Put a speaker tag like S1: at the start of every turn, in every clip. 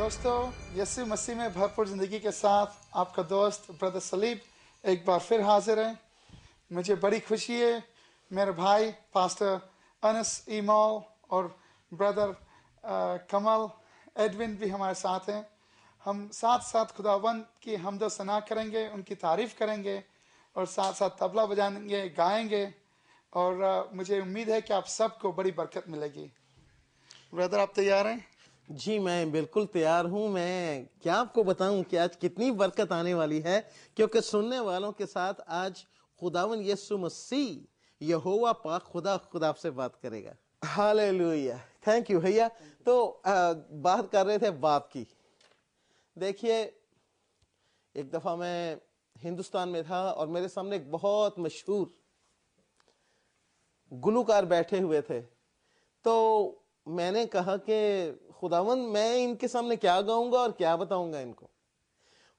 S1: दोस्तों, यीशु मसीह में भरपूर ज़िंदगी के साथ आपका दोस्त ब्रदर सलीब एक बार फिर हाजिर है। मुझे बड़ी खुशी है, मेरे भाई पास्टर अनस ईमॉल और ब्रदर कमल एडविन भी हमारे साथ हैं। हम साथ साथ खुदावंद की हमदो सना करेंगे, उनकी तारीफ़ करेंगे और साथ साथ तबला बजाएंगे, गाएंगे और मुझे उम्मीद है कि आप सबको बड़ी बरकत मिलेगी। ब्रदर, आप तैयार हैं?
S2: जी, मैं बिल्कुल तैयार हूं। मैं क्या आपको बताऊं कि आज कितनी बरकत आने वाली है, क्योंकि सुनने वालों के साथ आज खुदावन यीशु मसीह यहोवा पाक खुदा आपसे बात करेगा। हालेलुया, थैंक यू भैया। तो बात कर रहे थे बाप की। देखिए, एक दफा मैं हिंदुस्तान में था और मेरे सामने एक बहुत मशहूर गुलूकार बैठे हुए थे। तो मैंने कहा कि खुदावन, मैं इनके सामने क्या गाऊंगा और क्या बताऊंगा इनको।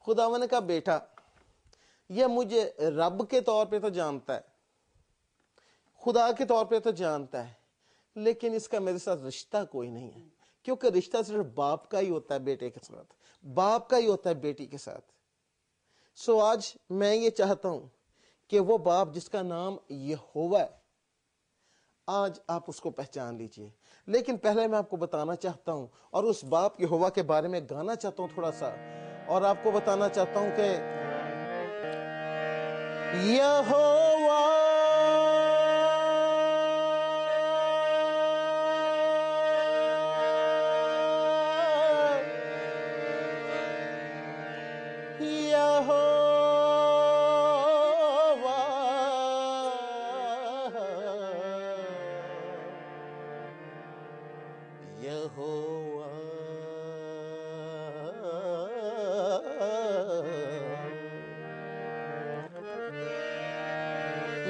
S2: खुदावन ने कहा, बेटा, यह मुझे रब के तौर पे तो जानता है, खुदा के तौर पे तो जानता है, लेकिन इसका मेरे साथ रिश्ता कोई नहीं है, क्योंकि रिश्ता सिर्फ बाप का ही होता है बेटे के साथ, बाप का ही होता है बेटी के साथ। सो आज मैं ये चाहता हूं कि वो बाप जिसका नाम यहोवा है, आज आप उसको पहचान लीजिए। लेकिन पहले मैं आपको बताना चाहता हूं और उस बाप यहोवा के बारे में गाना चाहता हूं थोड़ा सा, और आपको बताना चाहता हूं कि यहोवा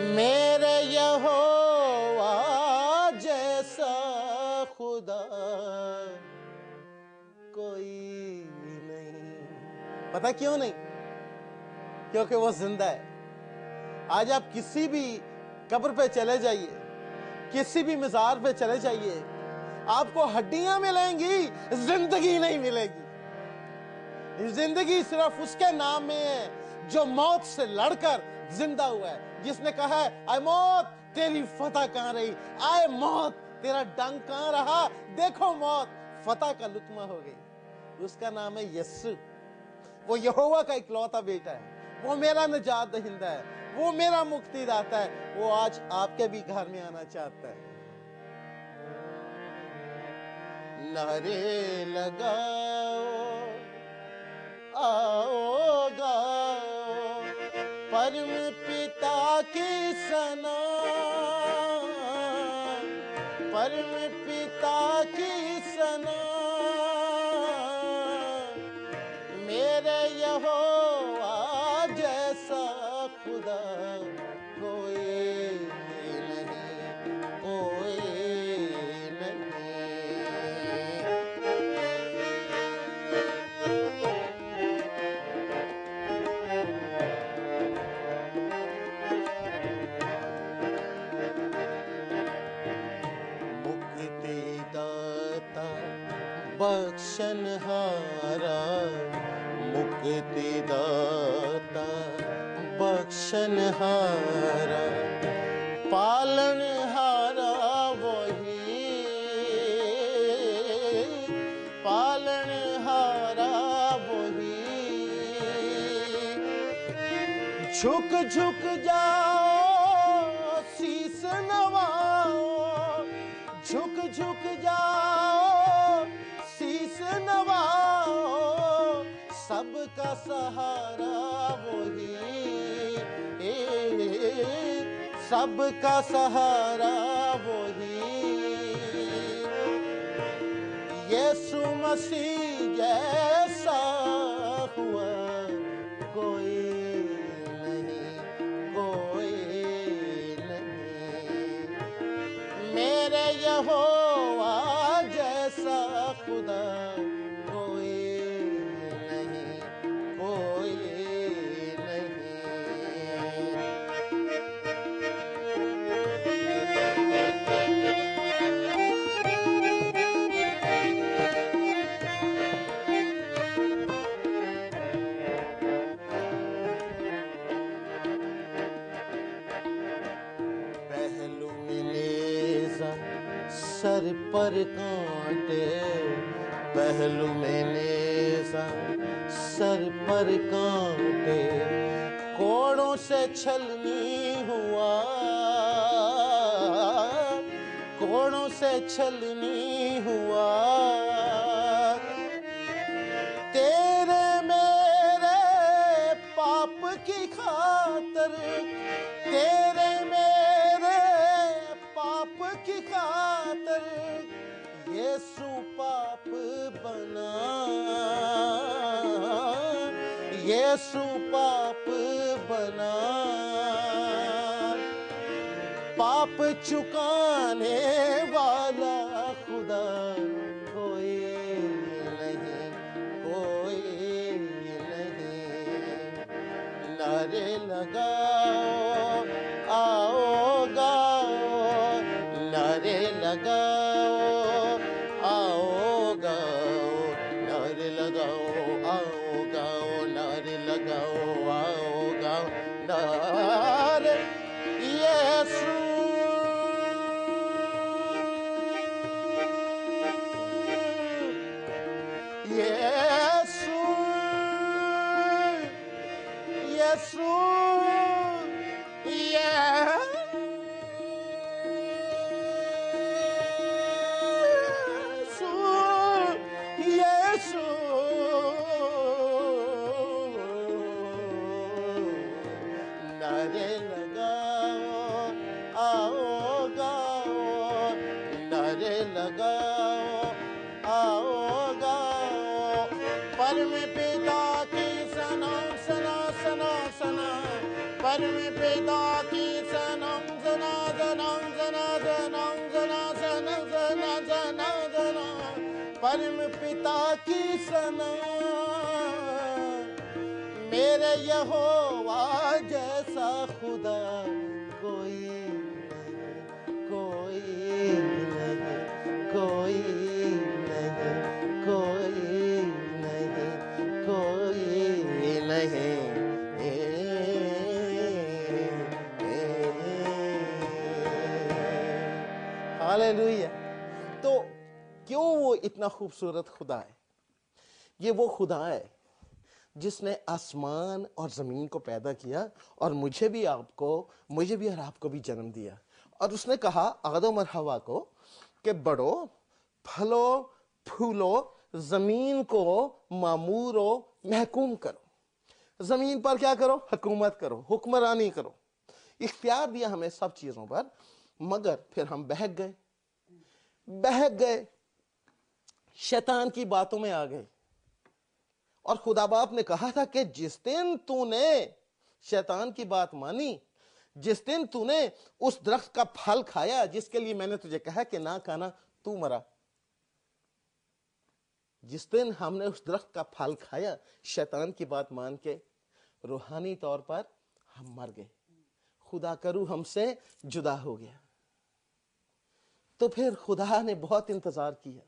S2: मेरे यहोवा जैसा खुदा कोई नहीं। पता क्यों नहीं? क्योंकि वो जिंदा है। आज आप किसी भी कब्र पे चले जाइए, किसी भी मज़ार पे चले जाइए, आपको हड्डियां मिलेंगी, जिंदगी नहीं मिलेगी। जिंदगी सिर्फ उसके नाम में है जो मौत से लड़कर जिंदा हुआ है, जिसने कहा है, आए मौत तेरी फतह कहां रही, आए मौत तेरा डंक कहां रहा, देखो मौत फतह का लुत्मा हो गई। उसका नाम है यीशु। वो यहोवा का इकलौता बेटा है, वो मेरा निजात दहिंदा है, वो मेरा मुक्तिदाता है। वो आज आपके भी घर में आना चाहता है। नारे लगाओ, आओ गाओ, परम पिता की सना, परम पिता की सना, मेरे यहोवा जैसा खुदा कोई नहीं, कोई नहीं। बख्शनहारा, मुक्तिदाता बख्शनहारा, पालनहारा वही, पालनहारा वही। झुक झुक जाओ, शीस नवाओ, झुक झुक जाओ, शीस नवाओ, सबका सहारा वही, सबका सहारा वही। यीशु मसीह जैसा हुआ कोई नहीं, कोई नहीं। मेरे यहोवा जैसा खुदा कोई नहीं, कोई नहीं। सर पर कांटे, पहलू में नेज़ा, सर पर कांटे, कोड़ों से छलनी हुआ, कोड़ों से छलनी हुआ, तेरे मेरे पाप की खातर, तेरे मेरे पाप की खातर, यीशु पाप बना, यीशु पाप बना, पाप चुकाने वाला खुदा कोई नहीं, कोई नहीं। नारे लगाओ, आओ गाओ, नारे लगाओ, आओ गाओ, नारे लगाओ, आओ गाओ, नारे लगाओ, आओ गाओ, नारे यीशु, यीशु, यीशु, यीशु, नारे लगाओ, आओ गाओ, नारे लगाओ, आओ गाओ, परम पिता की सनम सना सना सना, परम पिता की सनम सना सनम सना सनम सना सना सना सना सना, परम पिता की सनम, मेरे यहोवा जैसा खुदा कोई नहीं, कोई नहीं, कोई नहीं, कोई नहीं, कोई नहीं। हालेलुया। तो क्यों वो इतना खूबसूरत खुदा है? ये वो खुदा है जिसने आसमान और जमीन को पैदा किया और मुझे भी और आपको भी जन्म दिया। और उसने कहा आदम और हवा को कि बढ़ो, फलो, फूलो, जमीन को मामूरो, महकूम करो। जमीन पर क्या करो? हुकूमत करो, हुक्मरानी करो। इख्तियार दिया हमें सब चीजों पर, मगर फिर हम बहक गए, शैतान की बातों में आ गए। और खुदा बाप ने कहा था कि जिस दिन तूने शैतान की बात मानी, जिस दिन तूने उस दरख्त का फल खाया जिसके लिए मैंने तुझे कहा कि ना खाना, तू मरा। जिस दिन हमने उस दरख्त का फल खाया, शैतान की बात मान के, रूहानी तौर पर हम मर गए। खुदा का रूह हमसे जुदा हो गया। तो फिर खुदा ने बहुत इंतजार किया,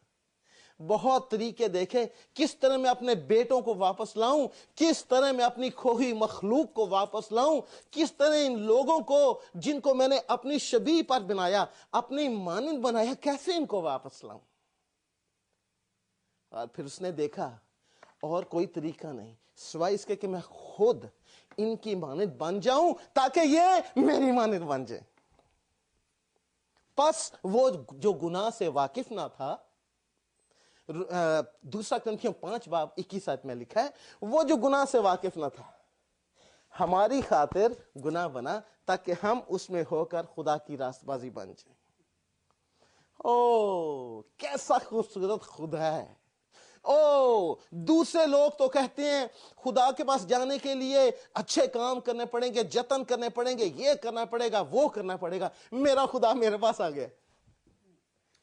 S2: बहुत तरीके देखे, किस तरह मैं अपने बेटों को वापस लाऊं, किस तरह मैं अपनी खोई मखलूक को वापस लाऊं, किस तरह इन लोगों को जिनको मैंने अपनी शबीह पर बनाया, अपनी मानंद बनाया, कैसे इनको वापस लाऊं। और फिर उसने देखा और कोई तरीका नहीं सिवाय इसके कि मैं खुद इनकी मानंद बन जाऊं ताकि ये मेरी मानंद बन जाए। बस वो जो गुनाह से वाकिफ ना था, दूसरा ग्रंथियों 5:21 में लिखा है, वो जो गुनाह से वाकिफ ना था हमारी खातिर गुनाह बना ताकि हम उसमें होकर खुदा की रास्तबाजी बन जाए। ओ कैसा खूबसूरत खुदा है। ओ दूसरे लोग तो कहते हैं खुदा के पास जाने के लिए अच्छे काम करने पड़ेंगे, जतन करने पड़ेंगे, ये करना पड़ेगा, वो करना पड़ेगा। मेरा खुदा मेरे पास आ गया।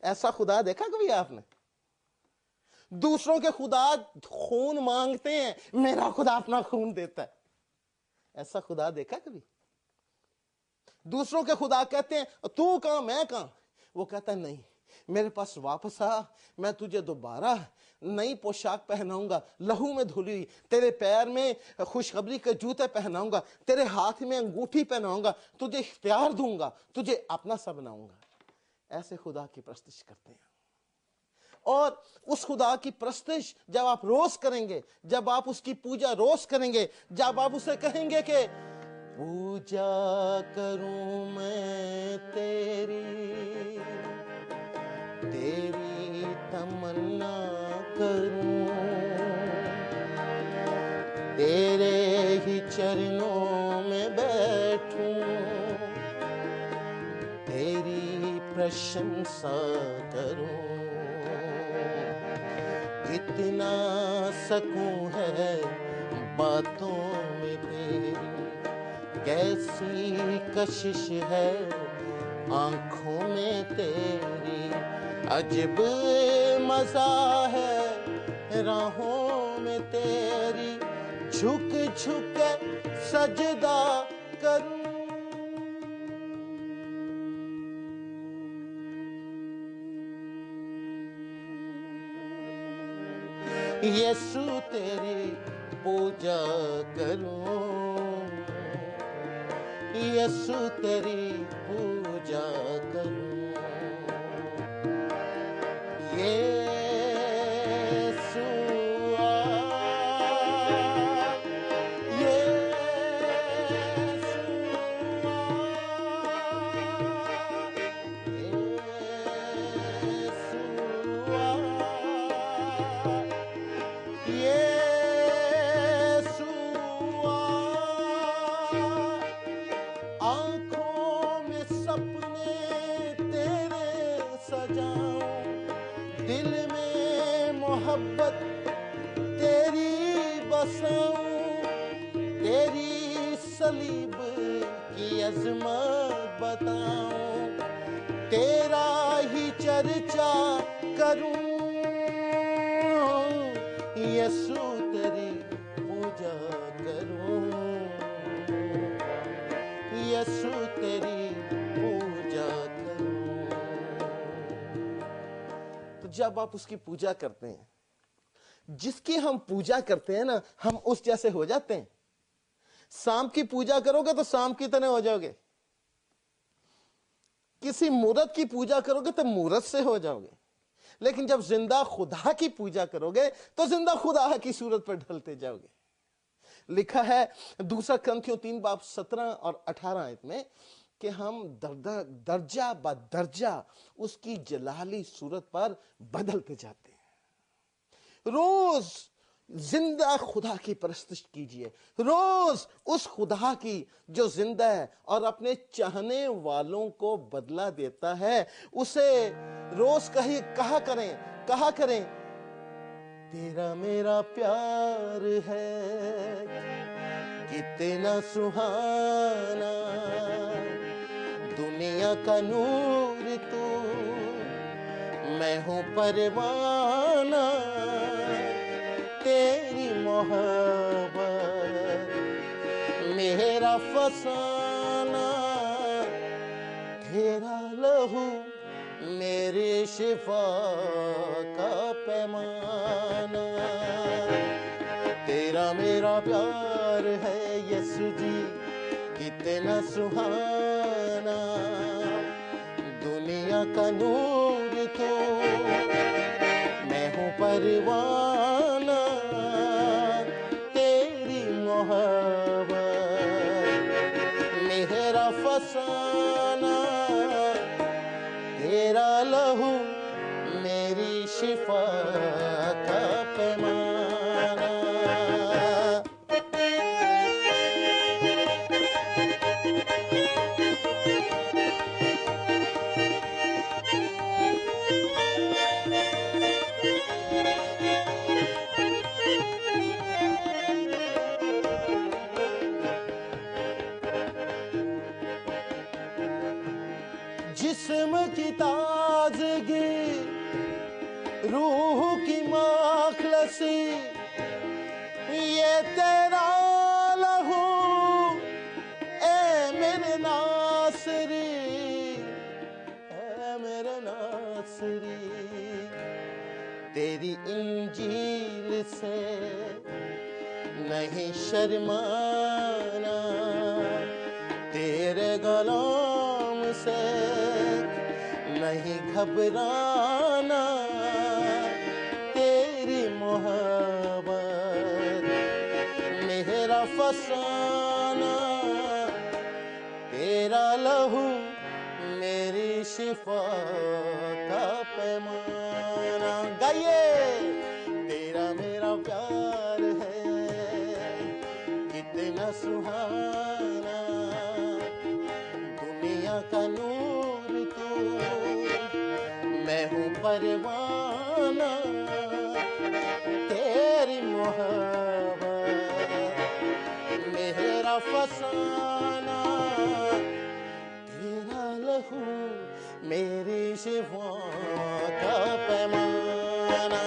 S2: ऐसा खुदा देखा कभी आपने? दूसरों के खुदा खून मांगते हैं, मेरा खुदा अपना खून देता है। ऐसा खुदा देखा कभी? दूसरों के खुदा कहते हैं तू कहां मैं कहां, वो कहता है नहीं मेरे पास वापस आ, मैं तुझे दोबारा नई पोशाक पहनाऊंगा, लहू में धुली हुई, तेरे पैर में खुशखबरी के जूते पहनाऊंगा, तेरे हाथ में अंगूठी पहनाऊंगा, तुझे इख्तियार दूंगा, तुझे अपना सा बनाऊंगा। ऐसे खुदा की परस्तिश करते हैं। और उस खुदा की परस्तिश जब आप रोज करेंगे, जब आप उसकी पूजा रोज करेंगे, जब आप उसे कहेंगे कि पूजा करूं मैं तेरी, तेरी तमन्ना करूं, तेरे ही चरणों में बैठूं, तेरी प्रशंसा करूं, इतना सकूं है बातों में तेरी, कैसी कशिश है आंखों में तेरी, अजब मजा है राहों में तेरी, झुक झुक सजदा करूं। यीशु तेरी पूजा करूं, यीशु तेरी पूजा करूं, यीशु आ, यीशु आ, यीशु आ, यीशु आ, आंखों में सपने तेरे सजाऊं, दिल में मोहब्बत तेरी बसाऊं, तेरी सलीब की अजमत बताऊं, तेरा ही चर्चा करूं, यीशु तेरी पूजा करूं, यीशु तेरी पूजा करूं। तो जब आप उसकी पूजा करते हैं, जिसकी हम पूजा करते हैं ना, हम उस जैसे हो जाते हैं। सांप की पूजा करोगे तो सांप की तरह हो जाओगे, किसी मूर्त की पूजा करोगे तो मूर्त से हो जाओगे, लेकिन जब जिंदा खुदा की पूजा करोगे तो जिंदा खुदा की सूरत पर ढलते जाओगे। लिखा है दूसरा करंथियों 3:17 और 18 आयत में कि हम दर्जा ब दर्जा उसकी जलाली सूरत पर बदलते जाते हैं। रोज जिंदा खुदा की परस्तिश कीजिए, रोज उस खुदा की जो जिंदा है और अपने चाहने वालों को बदला देता है, उसे रोज कहा करें तेरा मेरा प्यार है कितना सुहाना, दुनिया का नूर तू, मैं हूं परवाना, तेरी मोहब्बत मेरा फसाना, तेरा लहू मेरे शिफा का पैमाना, तेरा मेरा प्यार है यीशु जी कितना सुहाना, दुनिया का नूर तो मैं हूँ परवाना, तेरी मोहब्बत मेरा फसाना, तेरा लहू मेरी शिफा का पैमाना। जिस्म की ताजगी, रूह की मखलसी, ये तेरा लहू ए मेरे नासरी, ए मेरे नासरी, तेरी इंजील से नहीं शर्माना, तेरे गलाम से नहीं घबराना, तेरी मोहब्बत मेरा फसाना, तेरा लहू मेरी शिफा का पैमाना। गाइए, तेरा मेरा प्यार है कितना सुहाना, दुनिया का नूर तू, मैं हूँ परवाना, तेरी मोहब्बत मेरा फसाना, तेरा लहू मेरी शिफा का पैमाना।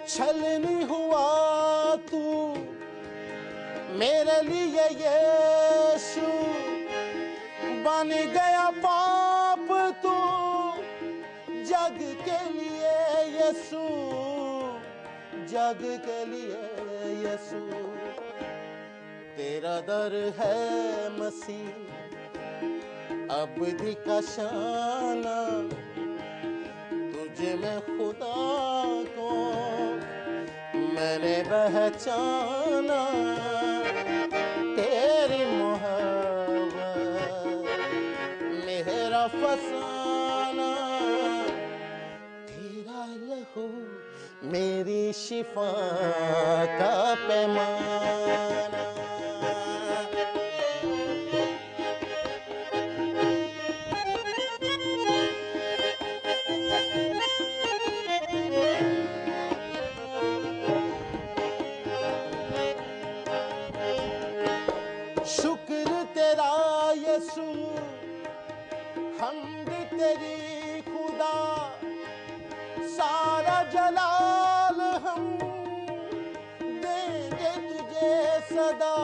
S2: छलनी हुआ तू मेरे लिए यीशु, बन गया पाप तू जग के लिए यीशु, जग के लिए यीशु। तेरा दर है मसीह अब्दी का शाना, तुझे में खुदा को मैंने पहचाना, तेरी मोहब्बत मेरा फसाना, तेरा लहू मेरी शिफा का पैमाना। शुक्र तेरा यीशु, हम्द तेरी खुदा, सारा जलाल हम देंगे तुझे सदा,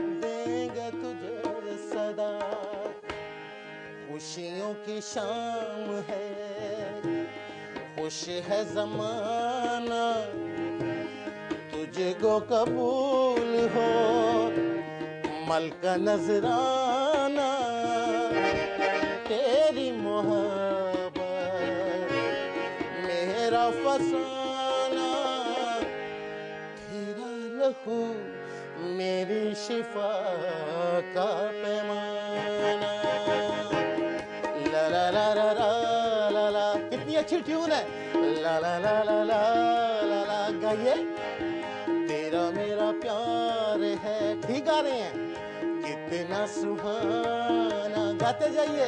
S2: देंगे तुझे सदा। खुशियों की शाम है, खुश है ज़माना, तुझको कबूल हो मलका नजराना, तेरी मोहब्बत मेरा फसाना, तेरा लहू मेरी शिफा का पैमाना। ला ला ला ला ला ला ला, कितनी अच्छी ट्यून है। ला ला ला ला ला ला ला, गाइए, तेरा मेरा प्यार है। ठीक गा रहे हैं, कितना सुहाना, गाते जाइए।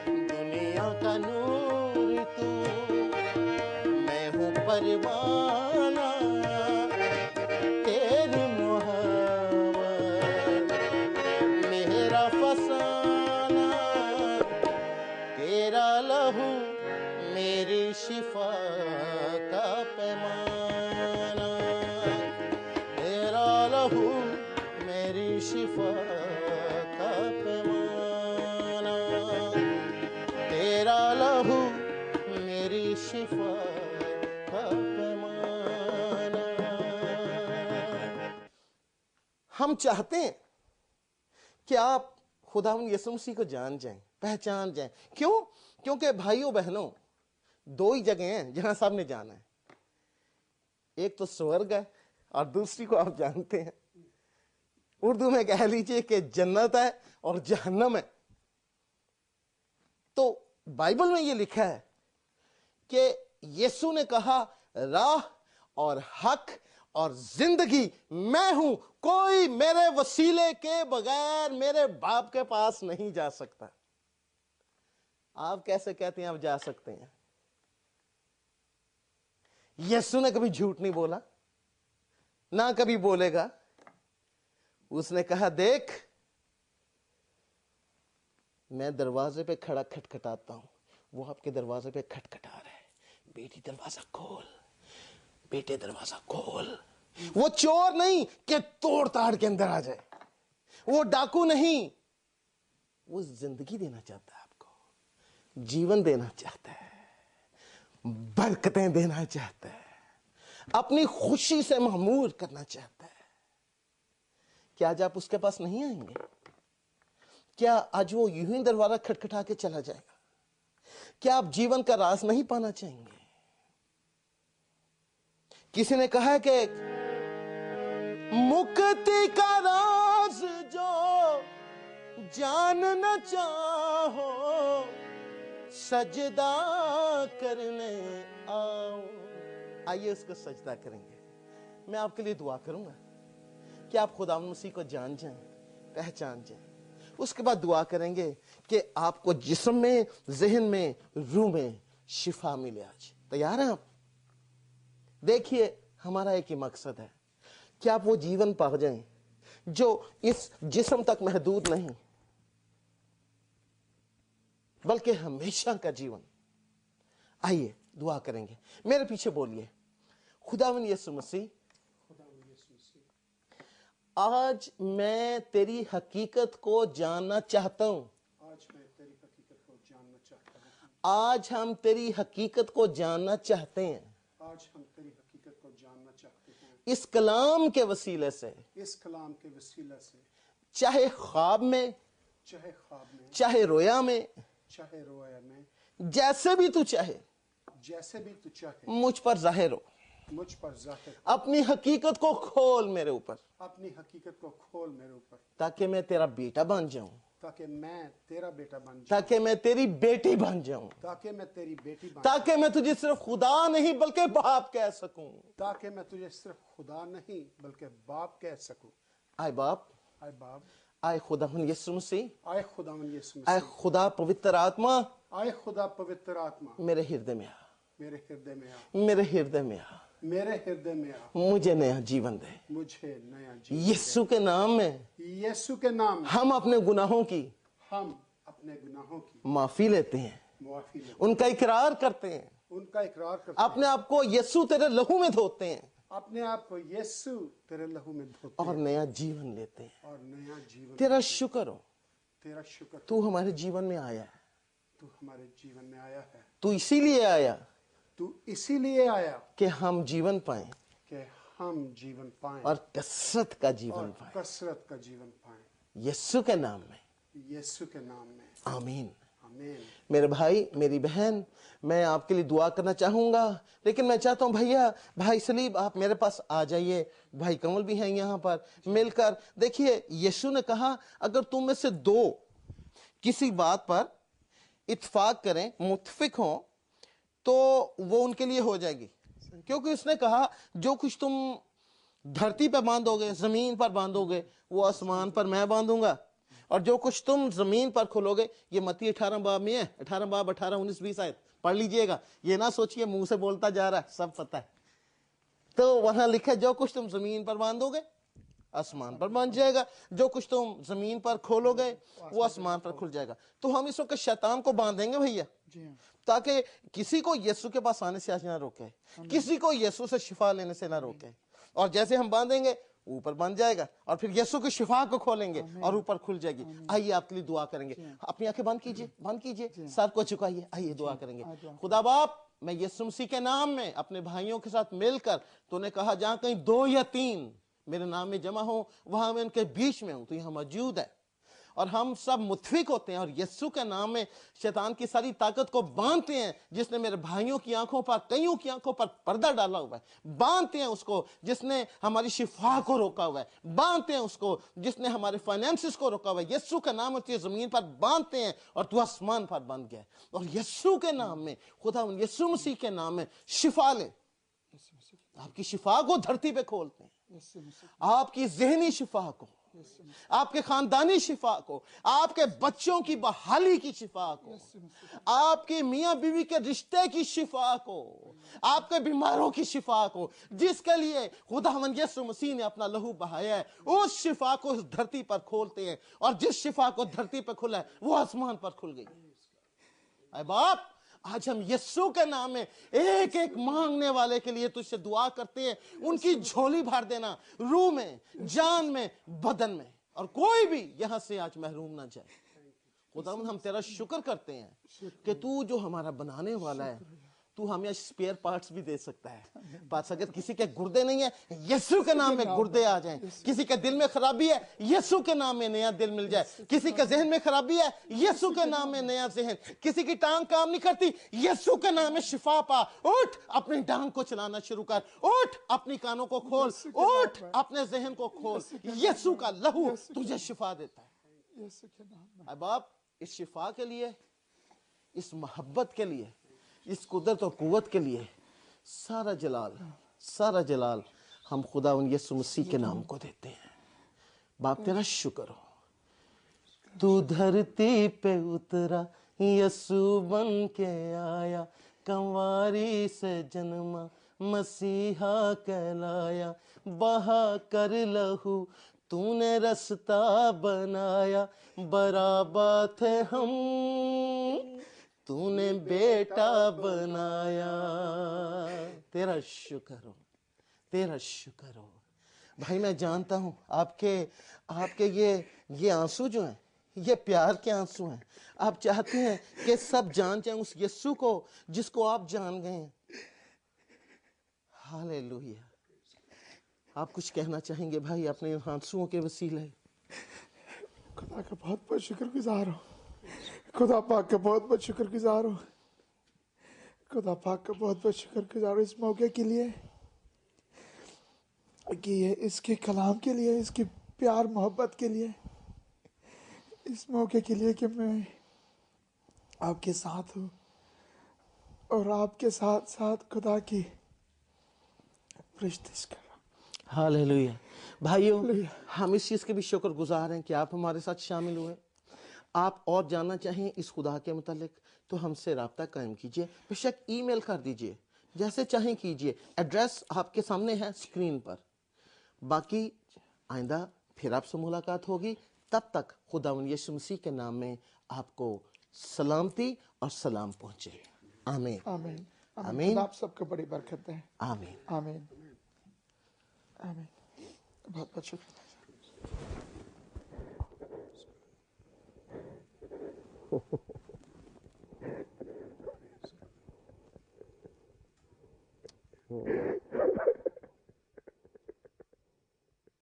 S2: दुनिया का नूर तू, मैं हूँ परवाना, तेरी मोहब्बत मेरा फसाना, तेरा लहू मेरी शिफा का पैमाना, तेरा लहू मेरी शिफा का पैमाना, तेरा लहू मेरी शिफा का पैमाना। हम चाहते हैं कि आप खुदावंद यीशु मसीह को जान जाएं, पहचान जाएं। क्यों? क्योंकि भाइयों बहनों, दो ही जगह हैं जहां सबने जाना है। एक तो स्वर्ग है और दूसरी को आप जानते हैं, उर्दू में कह लीजिए कि जन्नत है और जहन्नम है। तो बाइबल में ये लिखा है कि यीशु ने कहा, राह और हक और जिंदगी मैं हूं, कोई मेरे वसीले के बगैर मेरे बाप के पास नहीं जा सकता। आप कैसे कहते हैं आप जा सकते हैं? यीशु ने कभी झूठ नहीं बोला, ना कभी बोलेगा। उसने कहा, देख मैं दरवाजे पे खड़ा खटखटाता हूं, वो आपके दरवाजे पे खटखटा रहा है, बेटी दरवाजा खोल, बेटे दरवाजा खोल। वो चोर नहीं कि तोड़ ताड़ के अंदर आ जाए, वो डाकू नहीं वो जिंदगी देना चाहता है, आपको जीवन देना चाहता है, बरकतें देना चाहता है, अपनी खुशी से मामूर करना चाहता है। क्या आज आप उसके पास नहीं आएंगे? क्या आज वो यूं ही दरवाजा खटखटा के चला जाएगा? क्या आप जीवन का राज नहीं पाना चाहेंगे? किसी ने कहा है कि मुक्ति का राज जो जानना चाहो, सजदा करने आओ। आइए उसको सजदा करेंगे। मैं आपके लिए दुआ करूंगा कि आप खुदावंद मसीह को जान जाएं, पहचान जाएं। उसके बाद दुआ करेंगे कि आपको जिस्म में, जहन में, रूह में शिफा मिले। आज तैयार हैं आप? देखिए, हमारा एक ही मकसद है कि आप वो जीवन पा जाएं जो इस जिस्म तक महदूद नहीं, बल्कि हमेशा का जीवन। आइए दुआ करेंगे, मेरे पीछे बोलिए। खुदावंद यीशु मसीह, आज मैं तेरी हकीकत को जानना चाहता हूं।
S3: आज मैं तेरी हकीकत को जानना चाहता हूं।
S2: आज हम तेरी हकीकत को जानना चाहते हैं।
S3: आज हम तेरी हकीकत को जानना चाहते हैं।
S2: इस कलाम के वसीले से,
S3: इस कलाम के वसीले से,
S2: चाहे ख्वाब में,
S3: चाहे ख्वाब में,
S2: चाहे रोया में,
S3: चाहे रोया में,
S2: जैसे भी तू चाहे,
S3: जैसे भी तू चाहे,
S2: मुझ पर जाहिर हो।
S3: मुझ पर जाहिर,
S2: अपनी हकीकत को खोल मेरे ऊपर,
S3: अपनी हकीकत को खोल मेरे ऊपर,
S2: ताकि मैं तेरा बेटा बन जाऊं,
S3: ताकि मैं तेरा बेटा बन जाऊं,
S2: ताकि मैं तेरी बेटी बन जाऊं,
S3: ताकि मैं तेरी बेटी बन,
S2: ताकि मैं तुझे सिर्फ खुदा नहीं बल्कि बाप कह सकूं।
S3: ताकि मैं तुझे सिर्फ खुदा नहीं बल्कि बाप कह सकूं।
S2: आए बाप,
S3: आए बाप,
S2: आए खुदावंद यीशु मसीह,
S3: आए खुदावंद यीशु
S2: आए
S3: मसीह,
S2: खुदा पवित्र आत्मा,
S3: आए खुदा पवित्र आत्मा,
S2: मेरे हृदय में आ,
S3: मेरे हृदय में आ,
S2: मेरे हृदय में आ,
S3: मेरे हृदय में आ,
S2: मुझे नया जीवन दे।
S3: मुझे नया जीवन।
S2: यीशु के नाम में
S3: यीशु के नाम में
S2: हम अपने गुनाहों की
S3: हम अपने गुनाहों की
S2: माफी लेते हैं,
S3: मुआफी लेते हैं,
S2: उनका इकरार करते हैं,
S3: उनका इकरार करते हैं,
S2: अपने आप को यीशु तेरे लहू में धोते हैं
S3: अपने आप को यीशु तेरे लहू में धोते
S2: और नया जीवन लेते हैं।
S3: हैं और नया जीवन।
S2: तेरा शुक्र हो,
S3: तेरा शुक्र
S2: तू हमारे जीवन में आया है।
S3: तू हमारे जीवन में आया है।
S2: तू इसीलिए आया
S3: तू इसीलिए आया
S2: कि हम जीवन पाएं
S3: कि हम जीवन पाएं
S2: और कसरत का जीवन
S3: और
S2: पाएं।
S3: कसरत का जीवन पाएं।
S2: यीशु के नाम में,
S3: यीशु के नाम में,
S2: आमीन।
S3: आमीन।
S2: मेरे भाई, मेरी बहन, मैं आपके लिए दुआ करना चाहूंगा, लेकिन मैं चाहता हूं भैया, भाई सलीब, आप मेरे पास आ जाइए। भाई कमल भी हैं यहाँ पर, मिलकर देखिए। यीशु ने कहा, अगर तुम में से दो किसी बात पर इत्तेफाक करें, मुत्तफिक हों, तो वो उनके लिए हो जाएगी। क्योंकि उसने कहा, जो कुछ तुम धरती पर बांधोगे, जमीन पर बांधोगे, वो आसमान पर मैं बांधूंगा। और जो कुछ तुम जमीन पर खोलोगे, ये मत्ती 18 बाब में है, 18 बाब 18, 19, 20 आयत पढ़ लीजिएगा। ये ना सोचिए मुंह से बोलता जा रहा है, सब पता है। तो वहां लिखा है, जो कुछ तुम जमीन पर बांधोगे आसमान पर बांध जाएगा, जो कुछ तुम जमीन पर खोलोगे वो आसमान पर खुल जाएगा। तो हम इस वक्त शैतान को बांधेंगे भैया, ताकि किसी को यीशु के पास आने से आज ना रोके, किसी को यीशु से शिफा लेने से ना रोके। और जैसे हम बांधेंगे, ऊपर बन जाएगा, और फिर यीशु की शिफा को खोलेंगे और ऊपर खुल जाएगी। आइए आपके लिए दुआ करेंगे। अपनी आंखें बंद कीजिए, बंद कीजिए, सर को झुकाइए। आइए दुआ करेंगे। खुदा बाप, मैं यीशु मसीह के नाम में अपने भाइयों के साथ मिलकर, तूने कहा जहां कहीं 2 या 3 मेरे नाम में जमा हो, वहां मैं उनके बीच में हूं। तो यहां मौजूद है और हम सब मुत्फिक होते हैं और यीशु के नाम में शैतान की सारी ताकत को बांधते हैं, जिसने मेरे भाइयों की आंखों पर, कईयों की आंखों पर पर्दा डाला हुआ है। बांधते हैं उसको जिसने हमारी शिफा को रोका हुआ है, बांधते हैं उसको जिसने हमारे फाइनेंसिस को रोका हुआ है। यीशु के नाम में तू जमीन पर बांधते हैं और तू आसमान पर बंध गया। और यीशु के नाम में, खुदा यीशु मसीह के नाम में शिफा ले। आपकी शिफा को धरती पे खोलते हैं, आपकी ज़हनी शिफा को, आपके खानदानी शिफा को, आपके बच्चों की बहाली की शिफा को, आपके मियां बीवी के रिश्ते की शिफा को, आपके बीमारों की शिफा को, जिसके लिए खुदावंद यीशु मसीह ने अपना लहू बहाया है, उस शिफा को उस धरती पर खोलते हैं। और जिस शिफा को धरती पर खुला है, वो आसमान पर खुल गई। अरे बाप, आज हम यीशु के नाम में एक एक मांगने वाले के लिए तुझसे दुआ करते हैं, उनकी झोली भर देना, रूह में, जान में, बदन में, और कोई भी यहां से आज महरूम ना जाए। खुदावंद हम तेरा शुक्र करते हैं कि तू जो हमारा बनाने वाला है, तू हमें स्पेयर पार्ट्स भी दे सकता है। पास अगर किसी के गुर्दे नहीं है, यीशु के नाम में गुर्दे आ जाएं। किसी के दिल में खराबी है, यीशु के नाम में नया दिल मिल जाए। किसी के जहन में खराबी है, यीशु के नाम में नया जहन। किसी की टांग काम नहीं करती, यीशु के नाम में शिफा पा। उठ, अपनी टांग को चलाना शुरू कर। उठ, अपनी कानों को खोल। उठ, अपने जहन को खोल। यीशु का लहू तुझे शिफा देता है।
S1: यीशु के नाम में।
S2: अब आप इस शिफा के लिए, इस मोहब्बत के लिए, इस कुदरत और कुव्वत के लिए सारा जलाल हम खुदा उन यीशु मसीह के नाम को देते हैं। बाप तेरा शुक्र हो, तू धरती पे उतरा, यीशु बन के आया, कंवारी से जन्मा, मसीहा कहलाया, बहा कर लहू तूने रास्ता बनाया, बराबा थे हम, तूने बेटा बनाया। तेरा शुक्र हो, तेरा शुक्र हो। भाई मैं जानता हूं आपके ये आंसू जो हैं, ये प्यार के आंसू हैं। आप चाहते हैं कि सब जान जाएं उस यीशु को जिसको आप जान गए हैं। हालेलुया। आप कुछ कहना चाहेंगे भाई अपने आंसुओं के वसीले?
S1: खुदा का बहुत बहुत शुक्रगुजार हो। खुदा पाक का बहुत बहुत शुक्रगुजार हो। खुदा पाक का बहुत बहुत शुक्रगुजार हो इस मौके के लिए कि ये इसके कलाम के लिए, इसकी प्यार मोहब्बत के लिए, इस मौके के लिए कि मैं आपके साथ हूँ और आपके साथ साथ खुदा की प्रस्तुति कर रहा हूँ।
S2: हालेलुया। भाइयों, हम इस चीज़ के भी शुक्रगुजार हैं कि आप हमारे साथ शामिल हुए। आप और जानना चाहें इस खुदा के मुतालिक तो हमसे राब्ता कायम कीजिए। बेशक ईमेल कर दीजिए, जैसे चाहें कीजिए। एड्रेस आपके सामने है स्क्रीन पर। बाकी आइंदा फिर आपसे मुलाकात होगी। तब तक खुदावंद यीशु मसीह के नाम में आपको सलामती और सलाम पहुंचे। आमीन
S1: आमीन
S2: आमीन।
S1: खुदा आप सबको बड़ी बरकत दें।
S2: आमीन
S1: आमीन आमीन। बहुत बहुत शुक्रिया।